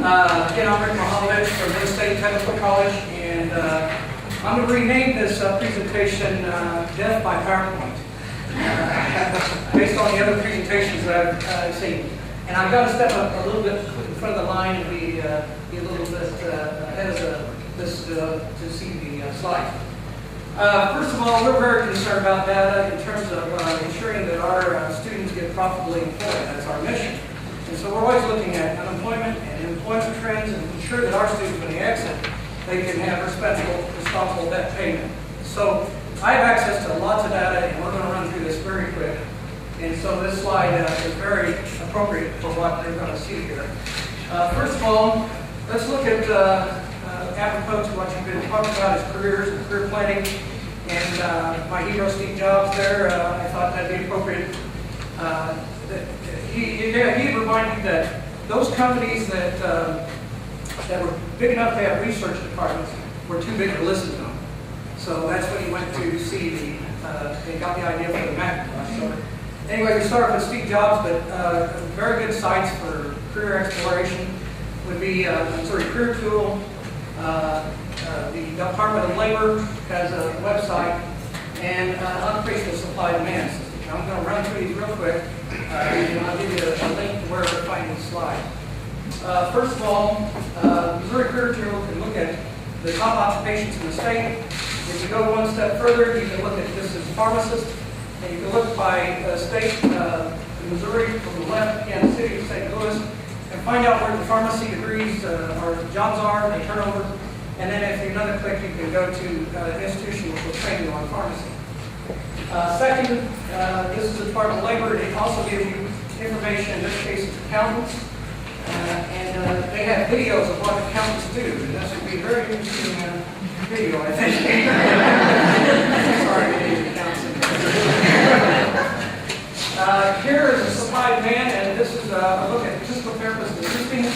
Again, I'm Mihalevich from Linn State Technical College, and I'm going to rename this presentation Death by PowerPoint, based on the other presentations that I've seen. And I've got to step up a little bit in front of the line and be a little bit ahead of this to see the slide. First of all, we're very concerned about data in terms of ensuring that our students get properly employed. That's our mission. And so we're always looking at unemployment and employment trends and ensure that our students, when they exit, they can have responsible debt payment. So I have access to lots of data, and we're going to run through this very quick. And so this slide is very appropriate for what they're going to see here. First of all, let's look at apropos to what you've been talking about is careers and career planning. And my hero, Steve Jobs, there, I thought that'd be appropriate. He reminded me that those companies that were big enough to have research departments were too big to listen to them. So that's when he went to see they got the idea for the Macintosh. So anyway, we start with Steve Jobs, but very good sites for career exploration would be Missouri Career Tool. The Department of Labor has a website, and Unappreciable Supply Demand System. I'm going to run through these real quick, and I'll give you a link to where to find these slides. First of all, Missouri Career Tool can look at the top occupations in the state. If you go one step further, you can look at this as pharmacist, and you can look by state, Missouri from the left, Kansas City, St. Louis, and find out where the pharmacy degrees or jobs are, the turnover. And then if you another click, you can go to an institution which will train you on pharmacy. Second, this is the Department of Labor. It also gives you information, in this case, it's accountants. And they have videos of what accountants do. And this would be a very interesting video, I think. Sorry, accountants. Here is a supply demand, and this is a look at physical therapist assisting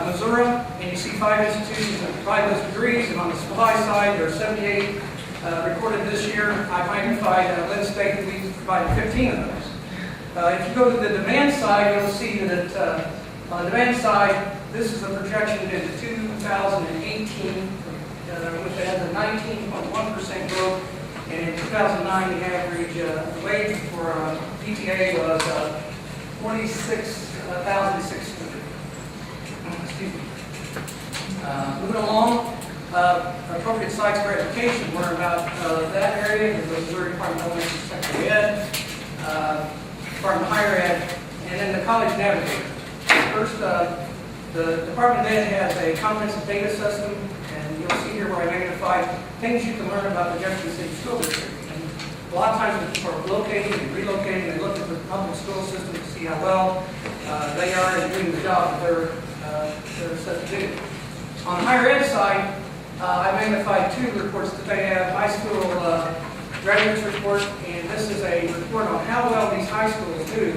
Missouri. And you see 5 institutions that provide those degrees. And on the supply side, there are 78 recorded this year. I magnified Linn State, that we provided 15 of those. If you go to the demand side, you'll see that on the demand side, this is a projection into 2018, which has a 19.1% growth. And in 2009, the average wage for PTA was $46,600. Excuse me. Moving along, appropriate sites for education. We're about that area. There's the Missouri Department of Elementary Secondary Ed, Department of Higher Ed, and then the College Navigator. First, the Department of Ed has a comprehensive data system, and you'll see here where I magnified things you can learn about the Jefferson City School District. And a lot of times when people are locating and relocating, they look at the public school system to see how well they are in doing the job that they're set to do. On the higher ed side, I magnified 2 reports that they have. High school graduates report, and this is a report on how well these high schools do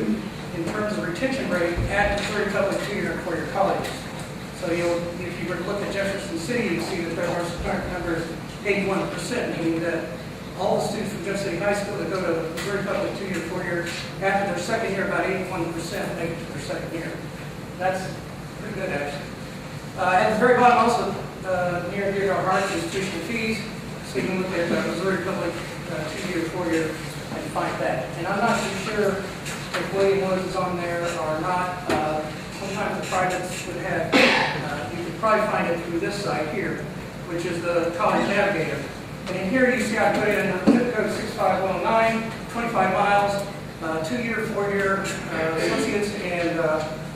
in terms of retention rate at Missouri public 2-year and 4-year colleges. So if you were to look at Jefferson City, you'd see that their current number is 81%, meaning that all the students from Jefferson City High School that go to Missouri public 2-year, 4-year, after their second year, about 81% make it to their second year. That's pretty good, actually. At the very bottom, also near and dear to our hearts, is tuition fees. So you can look at Missouri public 2-year, 4-year, and find that. And I'm not too sure if William Woods is on there or not. Sometimes the privates would have, you could probably find it through this site here, which is the College Navigator. And in here you see I put in zip code 65109, 25 miles, 2-year, 4-year associates and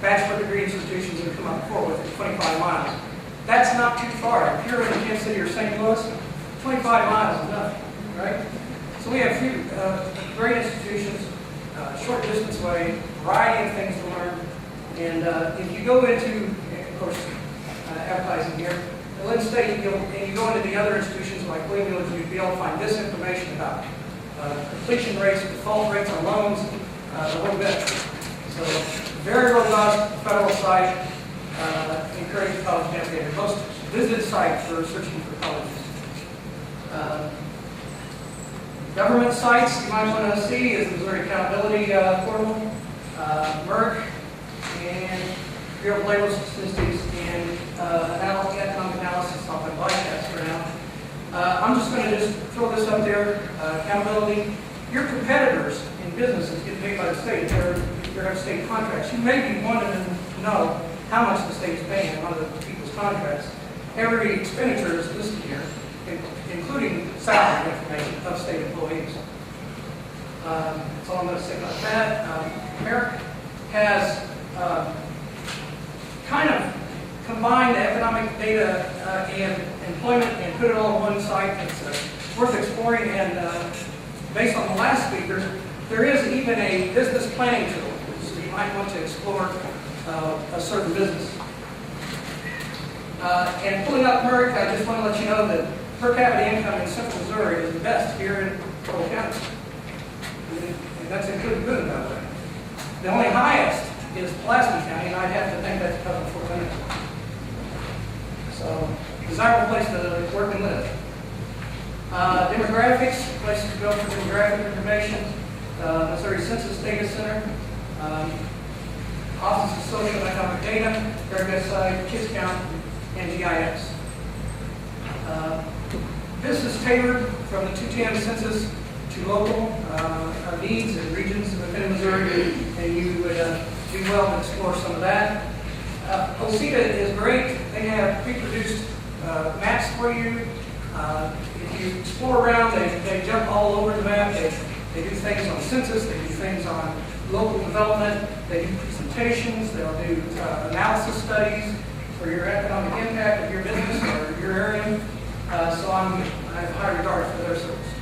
bachelor degree institutions that come up forward with 25 miles. That's not too far. If you're in Kansas City or St. Louis, 25 miles is nothing, right? So we have a few great institutions, short distance away, variety of things to learn. And if you go into, of course, advertising here, at Linn State, and you go into the other institutions like William Woods, you'll be able to find this information about completion rates, default rates on loans, a little bit. So very robust federal site, encourage college navigator. Most visited site for searching for colleges. Government sites you might want to see is the Missouri Accountability Portal, MERC, and Bureau of Labor Statistics, I'm just going to throw this up there, accountability. Your competitors in businesses get paid by the state. They have state contracts. You may be wanting to know how much the state is paying in one of the people's contracts. Every expenditure is listed here, including salary information of state employees. That's all I'm going to say about that. Merrick has kind of combine the economic data and employment and put it all on one site. It's worth exploring, and based on the last speaker, there is even a business planning tool, so you might want to explore a certain business. And pulling up Merrick, I just want to let you know that per capita income in Central Missouri is the best here in Cole County. And that's including Boone, by the way. The only highest is Pulaski County, and I'd have to think that's because of Fort Linn. So, desirable place to work and live. Demographics, places to go for demographic information. Missouri Census Data Center. Office of Social and Economic Data, WSI, Kids Count, and GIS. This is tailored from the 210 census to local needs and regions within Missouri, and you would do well to explore some of that. OCEDA is great. They have pre-produced maps for you. If you explore around, they jump all over the map. They do things on census. They do things on local development. They do presentations. They'll do analysis studies for your economic impact of your business or your area. So I have high regard for their services.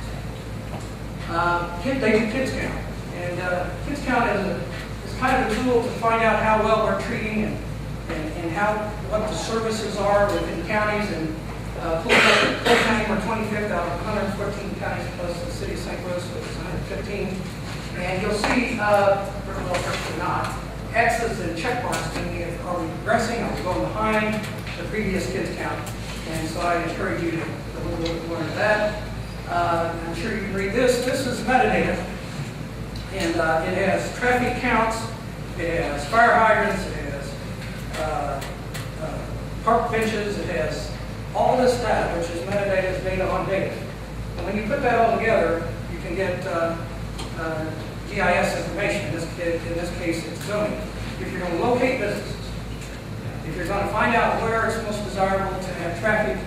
They do Kids Count. And Kids Count is kind of a tool to find out how well we're treating and what the services are within counties. And Cole County, we're 25th out of 114 counties plus the city of St. Louis, which is 115. And you'll see, well, actually not, X's and check marks to me if are we progressing, are we going behind the previous Kids Count. And so I encourage you to look a little bit more into that. I'm sure you can read this. This is metadata. And it has traffic counts, it has fire hydrants, it has park benches, it has all this data, which is metadata, is data on data. And when you put that all together, you can get GIS information. In this case, it's zoning. If you're going to locate businesses, if you're going to find out where it's most desirable to have traffic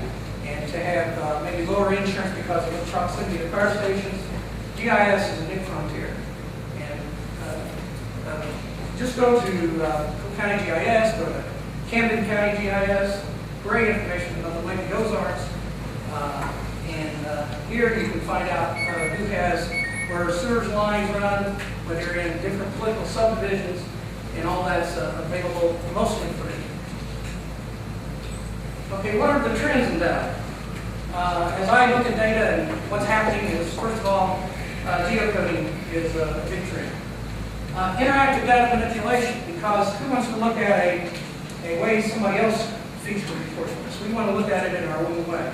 and to have maybe lower insurance because of the proximity to fire stations, GIS is a new frontier. And just go to Cole County GIS, go to Camden County GIS, great information about the Lake Ozarks. Here you can find out who has, where sewers lines run, whether you're in different political subdivisions, and all that's available mostly free. Okay, what are the trends in data? As I look at data and what's happening is, first of all, geocoding is a big trend. Interactive data manipulation, because who wants to look at a way somebody else feeds the report for us? We want to look at it in our own way.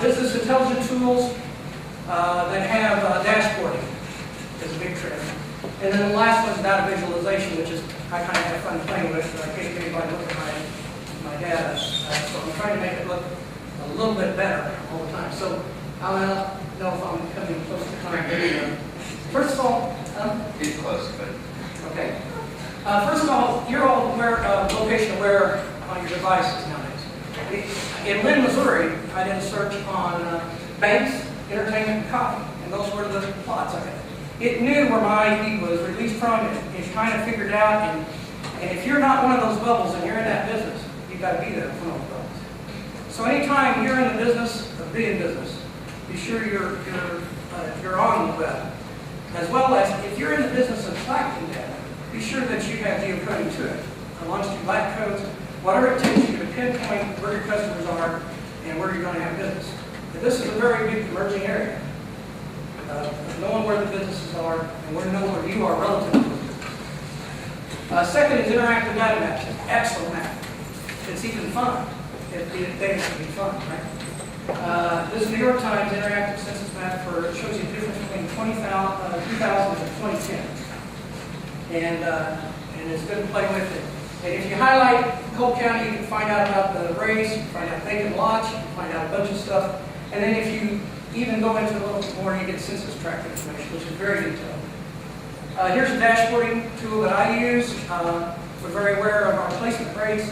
Business intelligence tools that have dashboarding is a big trend. And then the last one is data visualization, which is I kind of have fun playing with. I can't get anybody look at my data. So I'm trying to make it look a little bit better all the time. So I don't know if I'm coming close to time. First of all, he's close, but okay. First of all, you're all location aware on your devices nowadays. In Linn, Missouri, I did a search on banks, entertainment, and coffee, and those were the plots I had. It knew where my hYPe was released from. It kind of figured out, and if you're not one of those bubbles and you're in that business, you've got to be there for one of those bubbles. So anytime you're in the business of being business, be sure you're on the web. As well as if you're in the business of collecting data, be sure that you have geocoding to it. Longitude lat codes, whatever it takes you to pinpoint where your customers are and where you're going to have business. And this is a very big emerging area. Knowing where the businesses are and knowing where you are relative to the business. Second is interactive data maps. It's excellent map. It's even fun. Data can be fun, right? This New York Times interactive census map shows you the difference between 2000 and 2010. And it's good to play with it. And if you highlight Cole County, you can find out about the race, you can find out vacant lots, you can find out a bunch of stuff. And then if you even go into a little bit more, you get census tract information, which is very detailed. Here's a dashboarding tool that I use. We're very aware of our placement rates.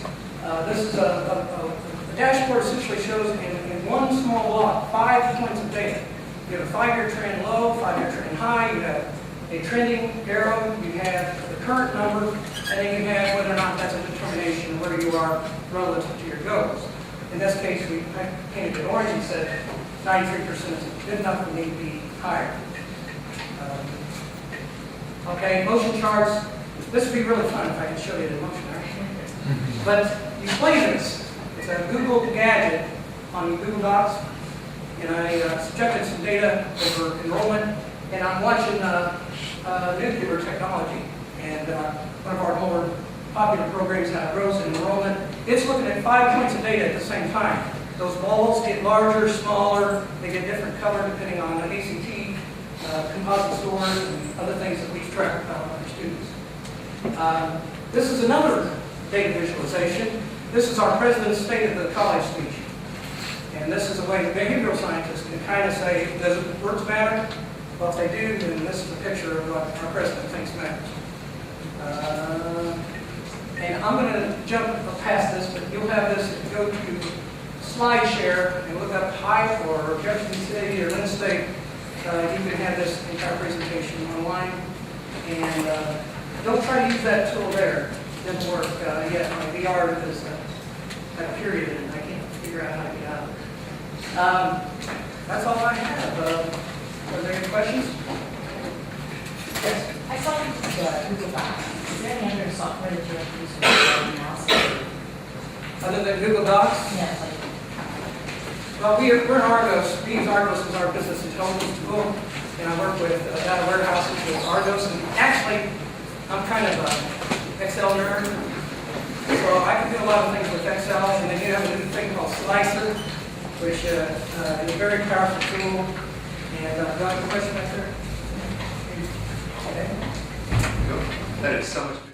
This is a dashboard essentially shows in one small block 5 points of data. You have a 5-year trend low, 5-year trend high, you have a trending arrow, you have the current number, and then you have whether or not that's a determination of where you are relative to your goals. In this case, we painted it orange and said 93% is good enough for me to be higher. Okay, motion charts. This would be really fun if I could show you the motion, right? But you play this. It's a Google gadget on Google Docs. And I subjected some data over enrollment. And I'm watching nuclear technology. And one of our more popular programs now grows in enrollment. It's looking at 5 points of data at the same time. Those balls get larger, smaller. They get different color depending on the ACT, composite scores, and other things that we track about our students. This is another data visualization. This is our President's State of the College speech. And this is a way that behavioral scientists can kind of say, does words matter? Well, if they do, then this is a picture of what our President thinks matters. And I'm going to jump past this, but you'll have this if you go to SlideShare and look up hYPe or Jefferson City or Linn State. You can have this entire presentation online. And don't try to use that tool there. It didn't work yet. My VR is at a period and I can't figure out how to get out of it. That's all I have. Are there any questions? Yes? I saw you use Google Docs. Is there any other software that you have to use for your analysis? Other than Google Docs? Yes, like Well, we're in Argos. We use Argos as our business intelligence tool. And I work with data warehouses with Argos. And actually, I'm kind of an Excel nerd. So I can do a lot of things with Excel. And then you have a new thing called Slicer, which is a very powerful tool. And do I have a question back there? Okay. That is so much.